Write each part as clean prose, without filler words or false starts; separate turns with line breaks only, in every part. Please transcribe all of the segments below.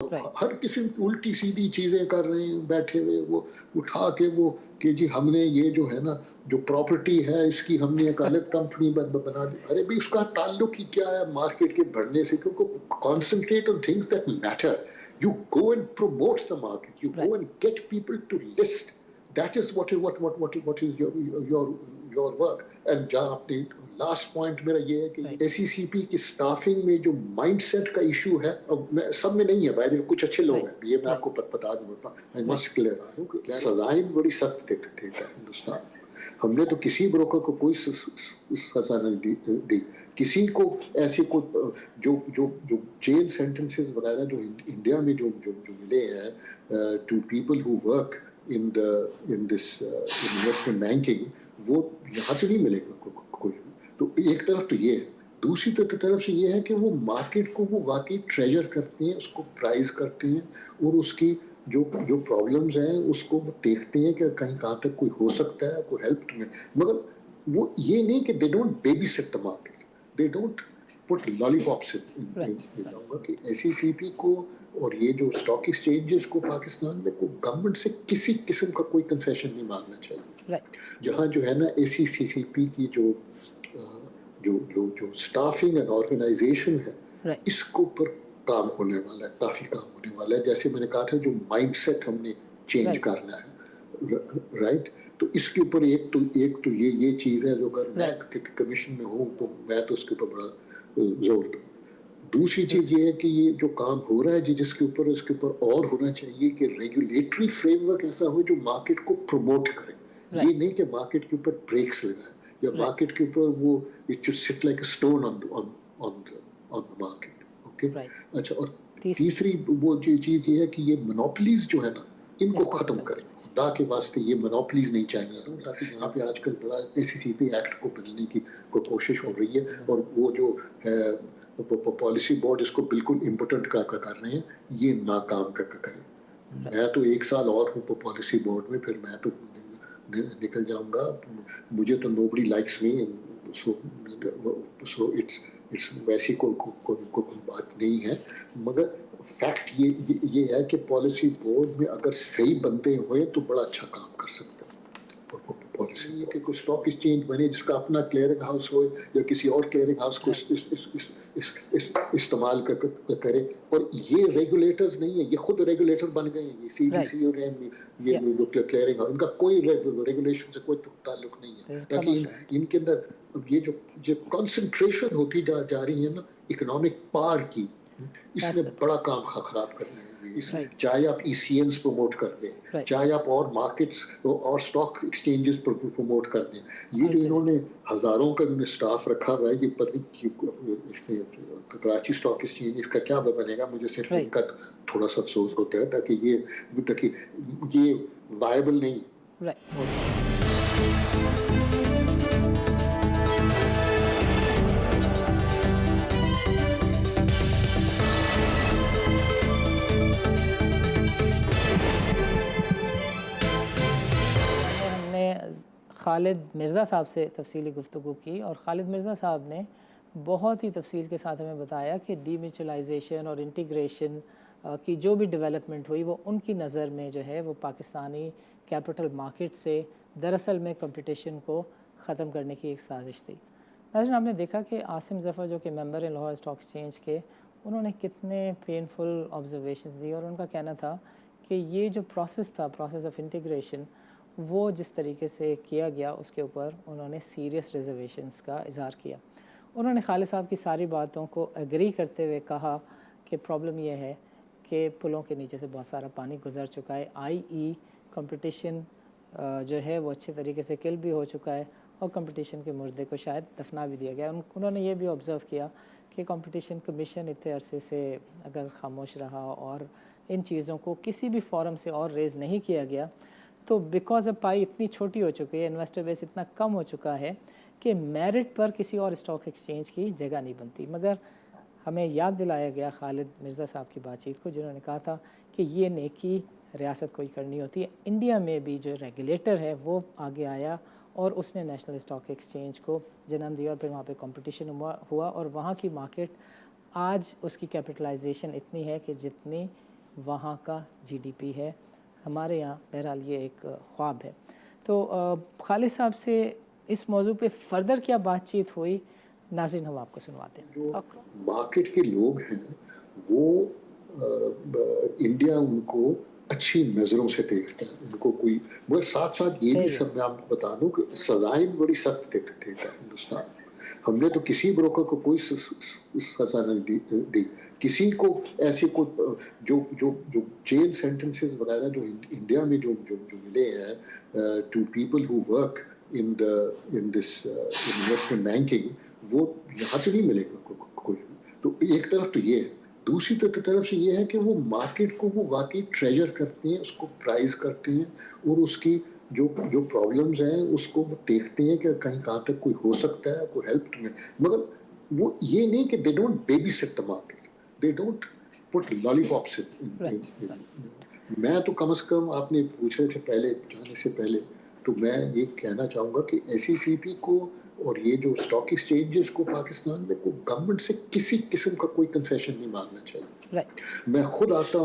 ہر قسم کی الٹی سیدھی چیزیں کر رہے ہیں بیٹھے ہوئے، وہ اٹھا کے وہ کہ جی ہم نے یہ جو ہے نا جو پراپرٹی ہے اس کی ہم نے ایک الگ کمپنی بنا دی. ارے بھی اس کا تعلق ہی کیا ہے مارکیٹ کے بڑھنے سے؟ کیونکہ concentrate on things that matter. You go and promote the market. You go and get people to list. That is what is your work. And جہاں آپ نے لاسٹ پوائنٹ میرا یہ ہے کہ ایس سی سی پی کی اسٹافنگ میں جو مائنڈ سیٹ کا ایشو ہے، اب سب میں نہیں ہے بھائی، کچھ اچھے لوگ ہیں، یہ میں آپ کو بتا دوں کہ سزائیں بڑی سخت دیتا ہے ہندوستان. ہم نے تو کسی بروکر کو کوئی سزا نہیں دی، کسی کو ایسے کوئی جو جیل سینٹنسز وغیرہ جو انڈیا میں جو ملے ہیں two people who work in this investment banking، وہ یہاں تو نہیں ملے گا کوئی. تو ایک طرف تو یہ ہے، دوسری طرف سے یہ ہے کہ وہ مارکیٹ کو وہ واقعی ٹریجر کرتے ہیں، اس کو پرائز کرتے ہیں، اور اس کی جو پرابلمز ہیں اس کو وہ دیکھتے ہیں کہ کہیں کہاں تک کوئی ہو سکتا ہے، کوئی ہیلپ میں. مگر وہ یہ نہیں کہ they don't babysit the market, they don't put lollipops کہ ایس سی سی پی کو اور یہ جو اسٹاک ایکسچینجز کو پاکستان میں کو گورنمنٹ سے کسی قسم کا کوئی کنسیشن نہیں مانگنا چاہیے. جہاں جو ہے نا اے سی سی سی پی کی جو اسٹافنگ اینڈ آرگنائزیشن ہے، اس کے اوپر کام ہونے والا ہے، کافی کام ہونے والا ہے. جیسے میں نے کہا تھا جو مائنڈ سیٹ ہم نے چینج کرنا ہے، رائٹ. تو اس کے اوپر ایک تو یہ چیز ہے جو اگر میں کمیشن میں ہوں تو میں تو اس کے اوپر بڑا زور دوں. دوسری چیز یہ ہے کہ یہ جو کام ہو رہا ہے اس کے اوپر اور ہونا چاہیے کہ ریگولیٹری فریم ورک ایسا ہو جو مارکیٹ کو پروموٹ کرے. یہ نہیں کہ مارکیٹ کے اوپر بریکس لگائے یا مارکیٹ کے اوپر وہ it should sit like a stone on the market. Okay, اچھا. اور تیسری وہ چیز یہ ہے کہ یہ مونوپلیز جو ہے نا ان کو ختم کریں. خدا کے واسطے یہ مونوپلیز نہیں چاہیے. یہاں پہ آج کل بڑا اے سی سی پی ایکٹ کو بدلنے کی کوشش ہو رہی ہے، اور وہ جو ہے پالیسی بورڈ اس کو بالکل امپورٹنٹ کر رہے ہیں، یہ ناکام کریں. میں تو 1 سال اور ہوں پالیسی بورڈ میں، پھر میں تو نکل جاؤں گا. مجھے تو nobody likes me, so it's ویسی کوئی بات نہیں ہے. مگر فیکٹ یہ ہے کہ پالیسی بورڈ میں اگر صحیح بندے ہوئے تو بڑا اچھا کام کر سکتے ہیں. پالیسی کہ کوئی اسٹاک ایکسچینج بنے جس کا اپنا کلیئرنگ ہاؤس ہو یا کسی اور کلیئرنگ ہاؤس کو استعمال کرے. اور یہ ریگولیٹرز نہیں ہیں، یہ خود ریگولیٹر بن گئے ہیں. یہ سی بی سی اور یہ کلیئرنگ ہاؤس، ان کا کوئی ریگولیشن سے کوئی تعلق نہیں ہے. تاکہ ان کے اندر یہ جو کنسنٹریشن ہوتی جا رہی ہے نا اکنامک پار کی، اس نے بڑا کام خراب کرنا ہے. چاہے آپ ای سی اینز پروموٹ کر دیں، چاہے آپ اور مارکیٹس اور اسٹاک ایکسچینجز پروموٹ کر دیں. یہ جو انہوں نے ہزاروں کا اسٹاف رکھا ہوا ہے، یہ کراچی اسٹاک ایکسچینج کا کیا بنے گا؟ مجھے صرف ان کا تھوڑا سا افسوس ہوتا ہے، تاکہ یہ وائبل نہیں.
خالد مرزا صاحب سے تفصیلی گفتگو کی، اور خالد مرزا صاحب نے بہت ہی تفصیل کے ساتھ ہمیں بتایا کہ ڈی میوچلائزیشن اور انٹیگریشن کی جو بھی ڈیولپمنٹ ہوئی وہ ان کی نظر میں جو ہے وہ پاکستانی کیپٹل مارکیٹ سے دراصل میں کمپٹیشن کو ختم کرنے کی ایک سازش تھی. ناظرین، آپ نے دیکھا کہ عاصم ظفر جو کہ ممبر ہیں لاہور اسٹاک ایکسچینج کے، انہوں نے کتنے پینفل آبزرویشنز دی، اور ان کا کہنا تھا کہ یہ جو پروسیس آف انٹیگریشن وہ جس طریقے سے کیا گیا اس کے اوپر انہوں نے سیریس ریزرویشنز کا اظہار کیا. انہوں نے خالد صاحب کی ساری باتوں کو ایگری کرتے ہوئے کہا کہ پرابلم یہ ہے کہ پلوں کے نیچے سے بہت سارا پانی گزر چکا ہے، کمپٹیشن جو ہے وہ اچھے طریقے سے کل بھی ہو چکا ہے، اور کمپٹیشن کے مردے کو شاید دفنا بھی دیا گیا. انہوں نے یہ بھی آبزرو کیا کہ کمپٹیشن کمیشن اتنے عرصے سے اگر خاموش رہا اور ان چیزوں کو کسی بھی فورم سے اور ریز نہیں کیا گیا تو بیکاز اب پائی اتنی چھوٹی ہو چکی ہے، انویسٹر بیس اتنا کم ہو چکا ہے کہ میرٹ پر کسی اور اسٹاک ایکسچینج کی جگہ نہیں بنتی. مگر ہمیں یاد دلایا گیا خالد مرزا صاحب کی بات چیت کو، جنہوں نے کہا تھا کہ یہ نیکی ریاست کو ہی کرنی ہوتی ہے. انڈیا میں بھی جو ریگولیٹر ہے وہ آگے آیا اور اس نے نیشنل اسٹاک ایکسچینج کو جنم دیا، اور پھر وہاں پہ کمپٹیشن ہوا، اور وہاں کی مارکیٹ آج اس کی کیپٹلائزیشن اتنی ہے کہ جتنی وہاں کا GDP ہے. ہمارے یہاں بہرحال یہ ایک خواب ہے. تو خالد صاحب سے اس موضوع پہ فردر کیا بات چیت ہوئی، ناظرین ہم آپ کو سنواتے ہیں.
جو مارکیٹ کے لوگ ہیں وہ انڈیا ان کو اچھی نظروں سے دیکھتا ہے، ان کو کوئی، مگر ساتھ ساتھ یہ بھی سب میں آپ کو بتا دوں کہ سزائیں بڑی سخت دیتا ہے ہندوستان. ہم نے تو کسی بروکر کو کوئی سزا نہیں دی. کسی کو ایسے کوئی جو جیل سینٹنسز وغیرہ جو انڈیا میں جو ملے ہیں two people who work in this investment banking, وہ یہاں تو نہیں ملے گا کوئی. تو ایک طرف تو یہ ہے، دوسری طرف سے یہ ہے کہ وہ مارکیٹ کو وہ واقعی ٹریجر کرتے ہیں، اس کو پرائز کرتے ہیں، اور اس کی جو پرابلمز ہیں اس کو وہ دیکھتے ہیں کہ کہیں کہاں تک کوئی ہو سکتا ہے، کوئی ہیلپ تمہیں. مگر وہ یہ نہیں کہ they don't babysit the market, they don't put lollipops. میں تو کم از کم، آپ نے پوچھ رہے تھے پہلے جانے سے پہلے، تو میں یہ کہنا چاہوں گا کہ SECP کو اور یہ جو اسٹاک ایکسچینجز کو پاکستان میں کو گورنمنٹ سے کسی قسم کا کوئی کنسیشن نہیں مانگنا چاہیے. میں خود آتا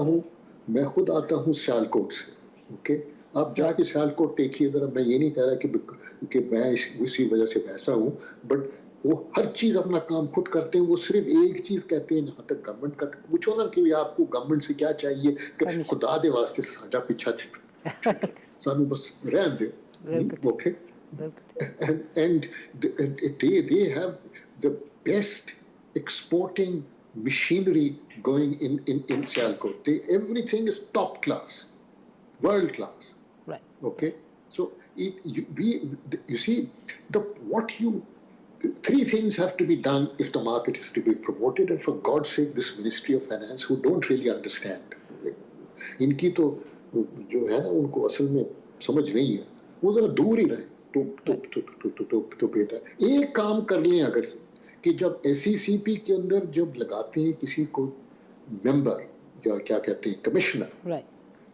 ہوں سیالکوٹ سے. اوکے، آپ جا کے سیالکوٹ دیکھیے ذرا. میں یہ نہیں کہہ رہا کہ میں اسی وجہ سے ویسا ہوں، بٹ وہ ہر چیز اپنا کام خود کرتے ہیں. وہ صرف ایک چیز کہتے ہیں، جہاں تک گورنمنٹ کا پوچھو نا کہ آپ کو گورنمنٹ سے کیا چاہیے، کہ خدا دے واسطے ساڈا پیچھا سانو بس رہن دے. Okay, and they have the best exporting machinery going in Sialkot. Everything is top class, world class.
Right.
Okay, so you see three things have to be done if the market is to be promoted, and for God's sake this Ministry of Finance who don't really understand, ان کی تو جو ہے نا ان کو اصل میں سمجھ نہیں ہے، وہ ذرا دور ہی رہے تو بہتر. ایک کام کر لیں اگر، کہ جب SECP کے اندر جب لگاتے ہیں کسی کو ممبر یا کیا کہتے ہیں کمشنر،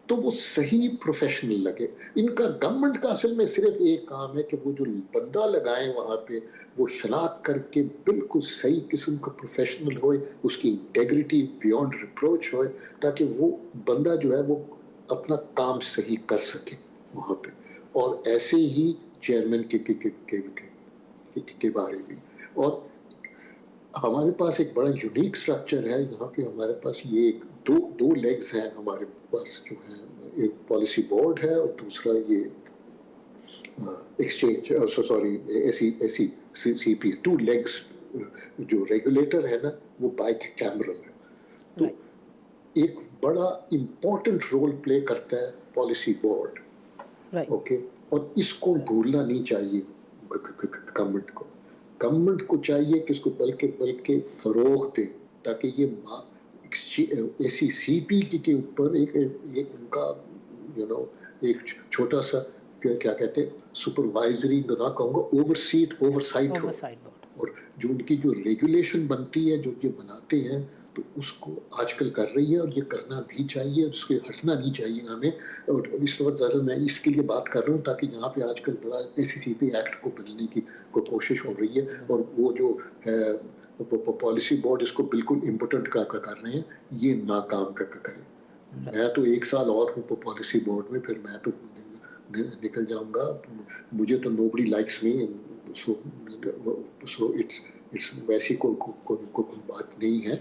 تو وہ صحیح پروفیشنل لگے. ان کا گورنمنٹ کا اصل میں صرف ایک کام ہے کہ وہ جو بندہ لگائیں وہاں پہ وہ شناخت کر کے بالکل صحیح قسم کا پروفیشنل ہوئے، اس کی انٹیگریٹی بیونڈ ریپروچ ہوئے، تاکہ وہ بندہ جو ہے وہ اپنا کام صحیح کر سکے وہاں پہ. اور ایسے ہی چیئرمین کے بارے میں. اور ہمارے پاس ایک بڑا یونیک سٹرکچر ہے یہاں پہ. ہمارے پاس یہ دو لیگز ہیں ہمارے پاس جو ہیں، ایک پالیسی بورڈ ہے اور دوسرا یہ ایکسچینج SECP. 2 لیگز. جو ریگولیٹر ہے نا وہ بائک کیمرل ہے. تو ایک بڑا امپورٹنٹ رول پلے کرتا ہے پالیسی بورڈ. اوکے، اور اس کو بھولنا نہیں چاہیے گورنمنٹ کو چاہیے کہ اس کو بلکہ فروغ دے، تاکہ یہ SECP کے اوپر ایک ان کا ایک چھوٹا سا کیا کہتے ہیں سپروائزری، نہ کہوں گا اوورسائٹ ہو. اور جو ان کی جو ریگولیشن بنتی ہے، جو یہ بناتے ہیں، تو اس کو آج کل کر رہی ہے اور یہ کرنا بھی چاہیے، اس کو ہٹنا نہیں چاہیے ہمیں. اور اس وقت زیادہ میں اس کے لیے بات کر رہا ہوں تاکہ یہاں پہ آج کل بڑا SECP ایکٹ کو بدلنے کی کوشش ہو رہی ہے، اور وہ جو ہے پالیسی بورڈ اس کو بالکل امپورٹنٹ کا کر رہے ہیں، یہ ناکام کریں. میں تو 1 سال اور ہوں پالیسی بورڈ میں، پھر میں تو نکل جاؤں گا. مجھے تو nobody likes me, so it's ویسی کوئی بات نہیں ہے.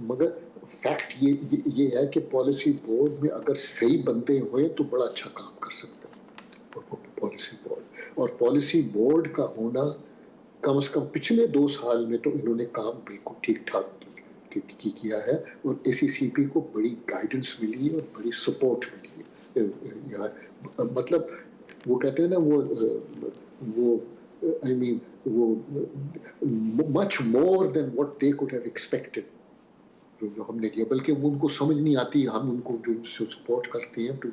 مگر فیکٹ یہ ہے کہ پالیسی بورڈ میں اگر صحیح بندے ہوئے تو بڑا اچھا کام کر سکتا ہے پالیسی بورڈ. اور پالیسی بورڈ کا ہونا کم از کم پچھلے 2 سال میں تو انہوں نے کام بالکل ٹھیک ٹھاک کیا ہے، اور SECP کو بڑی گائیڈنس ملی اور بڑی سپورٹ ملی. مطلب وہ کہتے ہیں نا وہ I mean وہ much more than what they could have expected جو ہم نے کیا. بلکہ وہ ان کو سمجھ نہیں آتی، ہم ان کو جو سپورٹ کرتے ہیں تو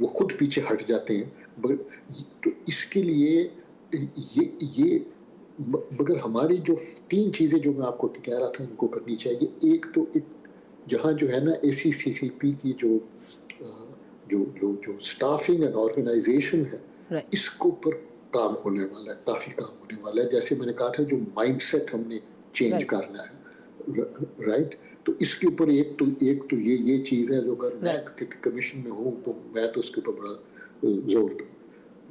وہ خود پیچھے ہٹ جاتے ہیں. تو اس کے لیے یہ مگر ہماری جو 3 چیزیں جو میں آپ کو کہہ رہا تھا ان کو کرنی چاہیے. ایک تو جہاں جو ہے نا SECP کی جو اسٹافنگ اینڈ آرگنائزیشن ہے، اس کے اوپر کام ہونے والا ہے، کافی کام ہونے والا ہے. جیسے میں نے کہا تھا جو مائنڈ سیٹ ہم نے چینج کرنا ہے، رائٹ. تو اس کے اوپر ایک تو یہ چیز ہے جو اگر میں کمیشن میں ہوں تو میں تو اس کے اوپر بڑا زور دوں.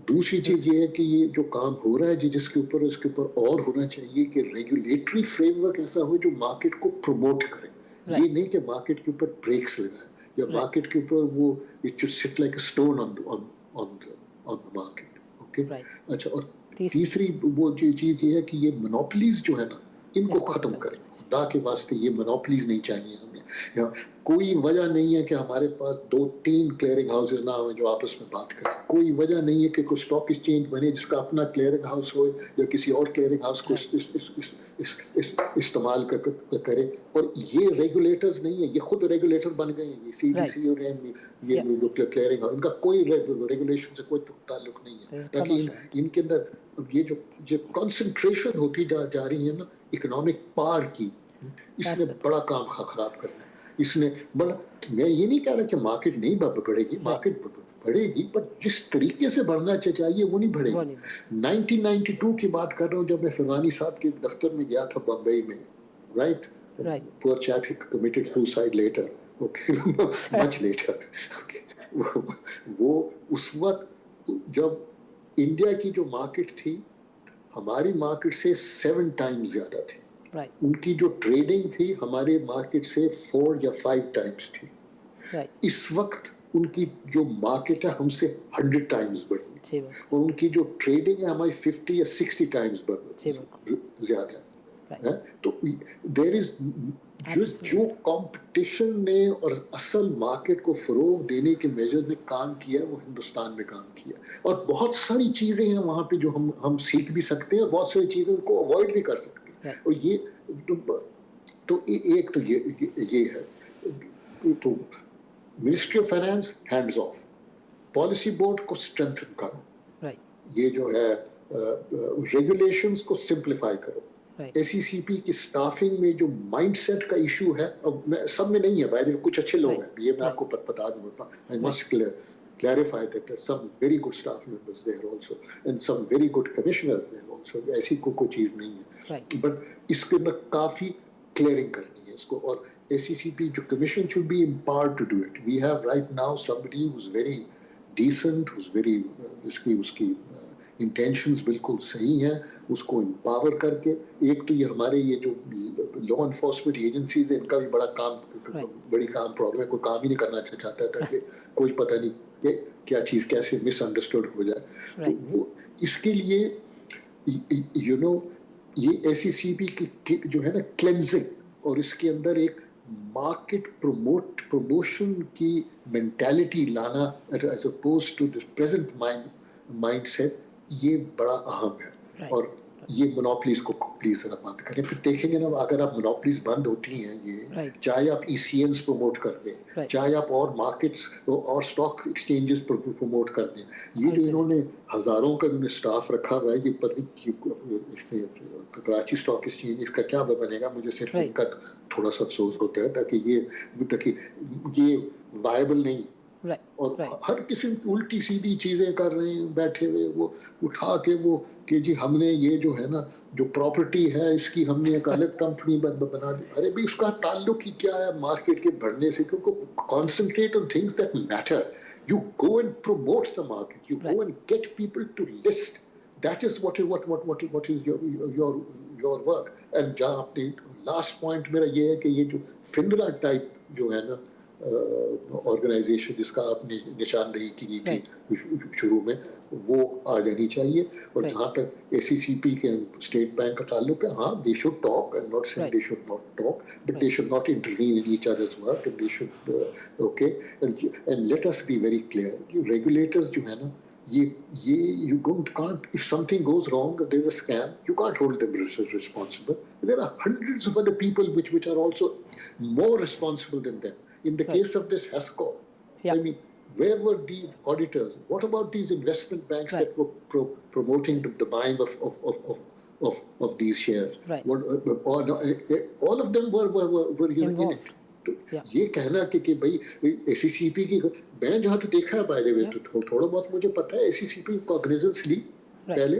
دوسری چیز یہ ہے کہ یہ جو کام ہو رہا ہے جس کے اوپر اور ہونا چاہیے کہ ریگولیٹری فریم ورک ایسا ہو جو مارکیٹ کو پروموٹ کرے. یہ نہیں کہ مارکیٹ کے اوپر بریکس لگائے یا مارکیٹ کے اوپر وہ it should sit like a stone on the market. Okay اچھا. اور تیسری وہ چیز یہ ہے کہ یہ مونوپلیز جو ہے نا ان کو ختم کریں. خدا کے واسطے یہ مونوپلیز نہیں چاہیے ہمیں. کوئی وجہ نہیں ہے کہ ہمارے پاس 2-3 کلیئرنگ ہاؤسز نہ ہوں جو آپس میں بات کریں. کوئی وجہ نہیں ہے کہ کوئی اسٹاک ایکسچینج بنے جس کا اپنا کلیئرنگ ہاؤس ہو یا کسی اور کلیئرنگ ہاؤس کو استعمال کرے. اور یہ ریگولیٹرز نہیں ہے, یہ خود ریگولیٹر بن گئے ہیں. یہ سی بی سی اور یہ جو کلیئرنگ ہاؤس ان کا کوئی ریگولیشن سے کوئی تعلق نہیں ہے. تاکہ ان کے اندر یہ جو کنسنٹریشن ہوتی جا رہی ہے نا اکنامک پار کی, اس نے بڑا کام خراب کرنا ہے. اس نے بڑا, میں یہ نہیں کہہ رہا کہ مارکیٹ نہیں بڑھے گی, مارکیٹ بڑھے گی بٹ جس طریقے سے بڑھنا چاہیے وہ نہیں بڑھے گی. 1992 کی بات کر رہا ہوں جب میں فرمانی صاحب کے دفتر میں گیا تھا بمبئی میں. Right, poor chap, he committed suicide later. Okay, much later. Okay. وہ اس وقت جب انڈیا کی جو مارکیٹ تھی ہماری مارکیٹ سے 7 ٹائمز زیادہ تھی. ان کی جو ٹریڈنگ تھی ہمارے مارکیٹ سے 4 یا 5 ٹائمز تھی. اس وقت ان کی جو مارکیٹ ہے ہم سے 100 ٹائمز بڑھی اور ان کی جو ٹریڈنگ ہے ہماری 50 یا 60 ٹائمز زیادہ ہے. تو دیر از جو کمپٹیشن نے اور اصل مارکیٹ کو فروغ دینے کے میجرز نے کام کیا وہ ہندوستان میں کام کیا. اور بہت ساری چیزیں ہیں وہاں پہ جو ہم سیکھ بھی سکتے ہیں, بہت ساری چیزیں ان کو اوائڈ بھی کر سکتے ہیں. اور یہ تو ایک تو یہ ہے. تو ministry of finance hands of, policy board کو اسٹرینتھن کرو, یہ جو ہے ریگولیشنز کو سمپلیفائی کرو. ایس ای سی پی کی اسٹافنگ میں جو مائنڈ سیٹ کا ایشو ہے, اب سب میں نہیں ہے بھائی, کچھ اچھے لوگ ہیں, یہ میں آپ کو بتا دوں. I must clarify that there's some very good staff members there also and some very good commissioners there also. ایسی کوئی چیز نہیں ہے, بٹ اس کے اندر کافی کلیئرنگ کرنی ہے اس کو. اور ایس ای سی پی جو commission should be empowered to do it. We have right now somebody who's very decent, who's very اس کی انٹینشنز بالکل صحیح ہیں, اس کو امپاور کر کے. ایک تو یہ ہمارے یہ جو لا انفورسمنٹ ایجنسیز ہیں ان کا بھی بڑی کام پرابلم ہے. کوئی کام ہی نہیں کرنا چاہتا تھا کہ کوئی پتہ نہیں کہ کیا چیز کیسے مس انڈرسٹوڈ ہو جائے. تو وہ اس کے لیے یہ ایس ای سی پی کی جو ہے نا کلینزنگ اور اس کے اندر ایک مارکیٹ پروموشن کی مینٹالٹی لانا as opposed to this present mindset, یہ بڑا اہم ہے. اور یہ مونوپلیز کو پلیز ذرا بند کریں. پھر دیکھیں گے نا اگر آپ مونوپلیز بند ہوتی ہیں, یہ چاہے آپ ای سی اینز پروموٹ کر دیں, چاہے آپ اور مارکیٹس اور اسٹاک ایکسچینجز پروموٹ کر دیں. یہ جو انہوں نے ہزاروں کا اسٹاف رکھا ہوا ہے, یہ کراچی اسٹاک ایکسچینج اس کا کیا بنے گا, مجھے صرف ان کا تھوڑا سا افسوس ہوتا ہے تاکہ یہ وائبل نہیں. اور ہر قسم کی الٹی سیدھی چیزیں کر رہے ہیں بیٹھے ہوئے, وہ اٹھا کے وہ کہ جی ہم نے یہ جو ہے نا جو پراپرٹی ہے اس کی ہم نے ایک الگ کمپنی بنا دی. ارے بھائی اس کا تعلق ہی کیا ہے مارکیٹ کے بڑھنے سے؟ کیونکہ concentrate on things that matter. You go and promote the market, you go and get people to list. That is what is your work. And جہاں آپ نے لاسٹ پوائنٹ میرا یہ ہے کہ یہ جو فنرا ٹائپ جو ہے نا آرگنائزیشن جس کا آپ نے نشاندہی کی تھی شروع میں, وہ آ جانی چاہیے. اور جہاں تک اے سی سی پی کے اسٹیٹ بینک کا تعلق ہے, ہاں they should talk. I'm not saying they should not talk, but they should not intervene in each other's work, and they should okay, and let us be very clear. Regulators جو ہے نا you can't, if something goes wrong, if there's a scam, you can't hold them responsible. There are hundreds of other people which are also more responsible than them. In the case of this HESCO, I mean, where were these auditors? What about these investment banks that were promoting the buying of these shares? All of them were involved. یہ کہنا کہ بھائی اے سی سی پی کی, میں جہاں تو دیکھا ہے بائی دی وے, تو تھوڑا بہت مجھے پتا ہے اے سی سی پی کوگنیزنس لی پہلے,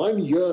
1 year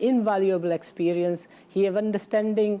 invaluable experience, he have understanding,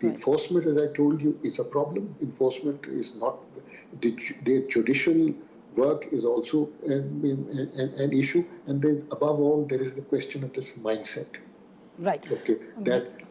The enforcement, as I told you, is a problem. Enforcement is not, the judicial work is also an issue. And then above all, there is the question of this mindset.
Right.
Okay. That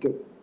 the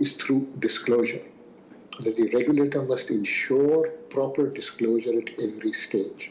is through disclosure. The regulator must ensure proper disclosure at every stage.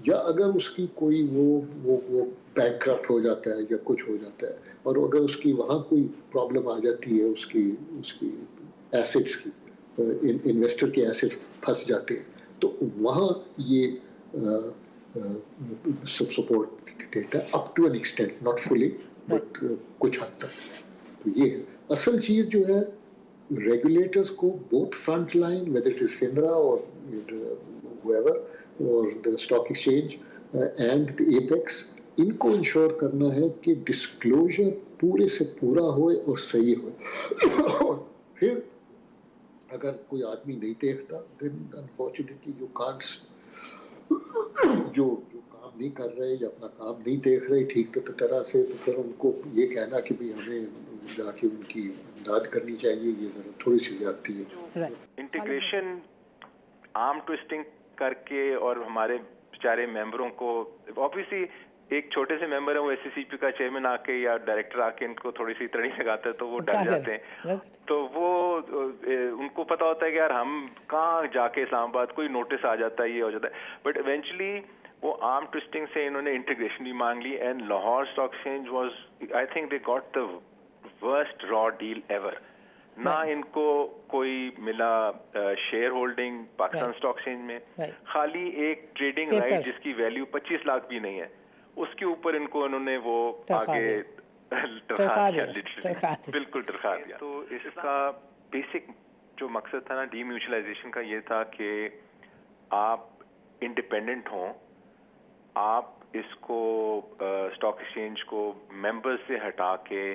یا اگر اس کی کوئی وہ bankrupt ہو جاتا ہے یا کچھ ہو جاتا ہے اور اگر اس کی وہاں کوئی پرابلم آ جاتی ہے اس کی ایسٹس کی انویسٹر کے ایسٹ پھنس جاتے ہیں تو وہاں یہ سب سپورٹ دیتا ہے up to an extent not fully but کچھ حد تک. تو یہ ہے اصل چیز جو ہے ریگولیٹرز کو both front line whether it is FINRA or whoever or the stock exchange and the apex ان کو انشور کرنا ہے کہ ڈسکلوجر پورے سے پورا ہوئے اور صحیح ہوئے. اور پھر اگر کوئی آدمی نہیں دیکھتا then unfortunately you can't جو کام نہیں کر رہے یا اپنا کام نہیں دیکھ رہے ٹھیک طرح سے تو پھر ان کو یہ کہنا کہ بھی ہمیں جا کے ان کی امداد کرنی چاہیے یہ ذرا تھوڑی سی زیادتی ہے.
انٹیگریشن آرم ٹوسٹنگ کر کے اور ہمارے بیچارے ممبروں کو آبویسلی ایک چھوٹے سے ممبر ہیں وہ ایس سی سی پی کا چیئرمین آ کے یا ڈائریکٹر آ کے ان کو تھوڑی سی تڑی لگاتا ہے تو وہ ڈر جاتے ہیں. تو وہ ان کو پتا ہوتا ہے کہ یار ہم کہاں جا کے اسلام آباد کوئی نوٹس آ جاتا ہے یہ ہو جاتا ہے. بٹ ایونچولی وہ آرم ٹوسٹنگ سے انہوں نے انٹیگریشن بھی مانگ لی and Lahore stock exchange was I think they got the worst را ڈیل ایور. نہ ان کو کوئی ملا share holding Pakistan stock exchange میں, خالی ایک ٹریڈنگ رائٹ جس کی ویلیو 25 لاکھ بھی نہیں ہے اس کے اوپر ان کو انہوں نے وہ آگے ٹرکا دیا, بالکل ٹرکا دیا. تو اس کا بیسک جو مقصد تھا نا ڈی میوچلائزیشن کا یہ تھا کہ آپ انڈیپینڈنٹ ہوں, آپ اس کو اسٹاک ایکسچینج کو ممبرز سے ہٹا کے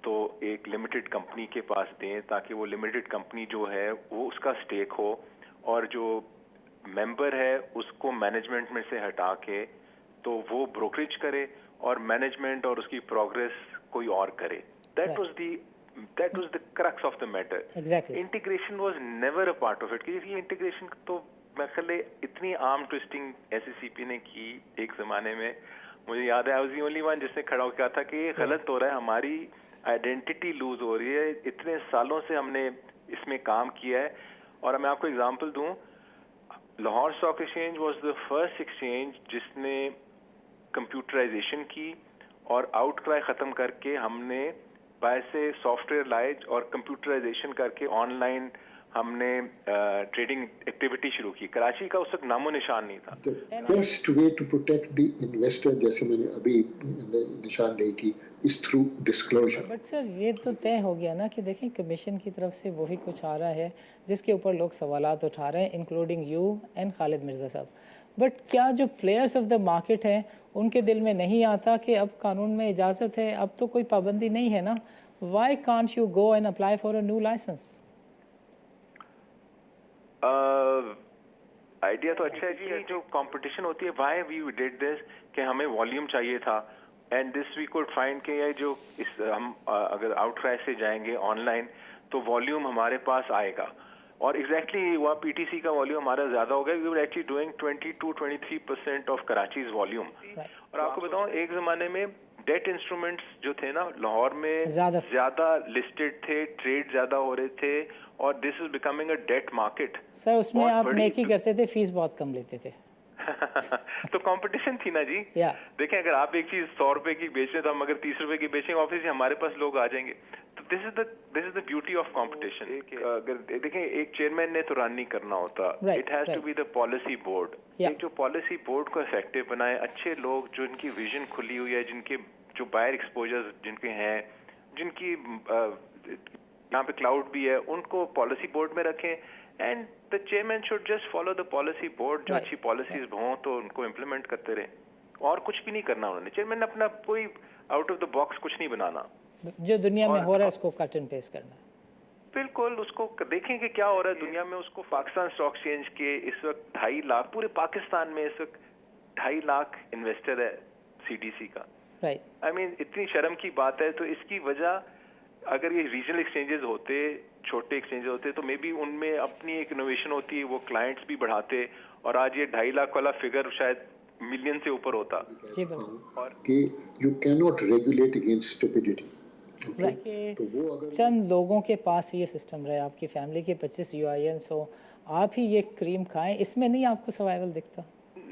تو ایک لمیٹڈ کمپنی کے پاس دیں تاکہ وہ لمیٹڈ کمپنی جو ہے وہ اس کا اسٹیک ہو اور جو ممبر ہے اس کو مینجمنٹ میں سے ہٹا کے تو وہ بروکریج کرے اور مینجمنٹ اور اس کی پروگرس کوئی اور کرے. That was the crux of the matter. Integration was never a part of it. کیونکہ انٹیگریشن تو میں خیال اتنی آرم ٹوسٹنگ ایس سی سی پی نے کی ایک زمانے میں, مجھے یاد ہے I was the only one جس نے کھڑا ہو کہا تھا کہ یہ غلط ہو رہا ہے, ہماری آئیڈینٹی لوز ہو رہی ہے, اتنے سالوں سے ہم نے اس میں کام کیا ہے. اور میں آپ کو اگزامپل دوں, Lahore stock exchange was the first exchange جس نے کمپیوٹرائزیشن کی اور آؤٹ کرائے ختم کر کے ہم نے باہر سے سافٹ ویئر لائے اور کمپیوٹرائزیشن کر کے آن لائن ہم نے ٹریڈنگ ایکٹیویٹی شروع کی. کراچی کا اس وقت نام و نشان نہیں تھا.
Best way to protect the investor جیسے میں نے ابھی نشاندہی کی is through disclosure.
But sir یہ تو طے ہو گیا نا کہ دیکھیں کمیشن کی طرف سے وہی کچھ آ رہا ہے جس کے اوپر لوگ سوالات اٹھا رہے ہیں انکلوڈنگ یو اینڈ خالد مرزا صاحب. بٹ کیا جو پلیئرس آف دا مارکیٹ ہیں ان کے دل میں نہیں آتا کہ اب قانون میں اجازت ہے, اب تو کوئی پابندی نہیں ہے نا, why can't you go and apply for a new licence?
Idea تو اچھا ہے جی. جو کمپٹیشن ہوتی ہے وائی وی ڈیڈ دس کہ ہمیں والیوم چاہیے تھا and this we could find کہ یہ جو ہم اگر آؤٹ کرائے سے جائیں گے آن لائن تو والیوم ہمارے پاس آئے گا. اور ایگزیکٹلی ہوا پی ٹی سی کا والیوم ہمارا زیادہ ہو گیا. We are actually doing 22-23% of Karachi's volume. اور آپ کو بتاؤں ایک زمانے میں ڈیٹ انسٹرومنٹس جو تھے نا لاہور میں زیادہ لسٹڈ تھے, ٹریڈ زیادہ ہو رہے تھے اور this is becoming a debt market.
Sir اس میں آپ نیکی کرتے تھے, فیس بہت کم لیتے تھے.
تو کمپٹیشن تھی نا جی. دیکھیں اگر آپ ایک چیز 100 روپے کی بیچ رہے ہیں تو ہم اگر 30 روپے کی بیچیں گے آفس ہمارے پاس لوگ آ جائیں گے. تو دس از دا بیوٹی آف کمپٹیشن. اگر دیکھیں ایک چیئرمین نے تو رن نہیں کرنا ہوتا, it has to be the policy board. ایک جو پالیسی بورڈ کو افیکٹو بنائے, اچھے لوگ جو ان کی ویژن کھلی ہوئی ہے, جن کے جو بائر ایکسپوجر جن کے ہیں, جن کی یہاں پہ کلاؤڈ بھی ہے, ان کو پالیسی بورڈ میں رکھیں. And the chairman should just follow the policy board. جو اچھی پالیسیز ہوں تو ان کو امپلیمنٹ کرتے رہیں, اور کچھ بھی نہیں کرنا انہوں نے. چیئرمین نے اپنا کوئی آؤٹ آف دا باکس کچھ نہیں بنانا,
جو دنیا میں ہو رہا ہے اس کو کٹ اینڈ پیسٹ کرنا.
بالکل اس کو دیکھیں کہ کیا ہو رہا ہے دنیا میں. اس کو پاکستان اسٹاک ایکسچینج کے اس وقت 2.5 لاکھ, پورے پاکستان میں اس وقت 2.5 لاکھ انویسٹر ہے سی ڈی سی کا. آئی مین اتنی شرم کی بات ہے. تو اس کی وجہ اگر یہ ریجنل ایکسچینجز ہوتے, چھوٹے ایکسچینج ہوتے, تو مے بی ان میں اپنی ایک انوویشن ہوتی ہے, وہ کلائنٹس بھی بڑھاتے, اور آج یہ 2.5 لاکھ والا فگر شاید ملین سے اوپر ہوتا.
کہ یو کی ناٹ ریگولیٹ اگینسٹ اسٹوپیڈیٹی.
چند لوگوں کے پاس یہ سسٹم رہے, آپ کی فیملی کے 25 UINs ہو, آپ ہی یہ کریم کھائیں, اس میں نہیں آپ کو سروائیول دکھتا؟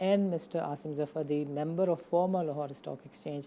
and Mr. Asim Zafar, the member of former Lahore Stock Exchange,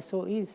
SOEs,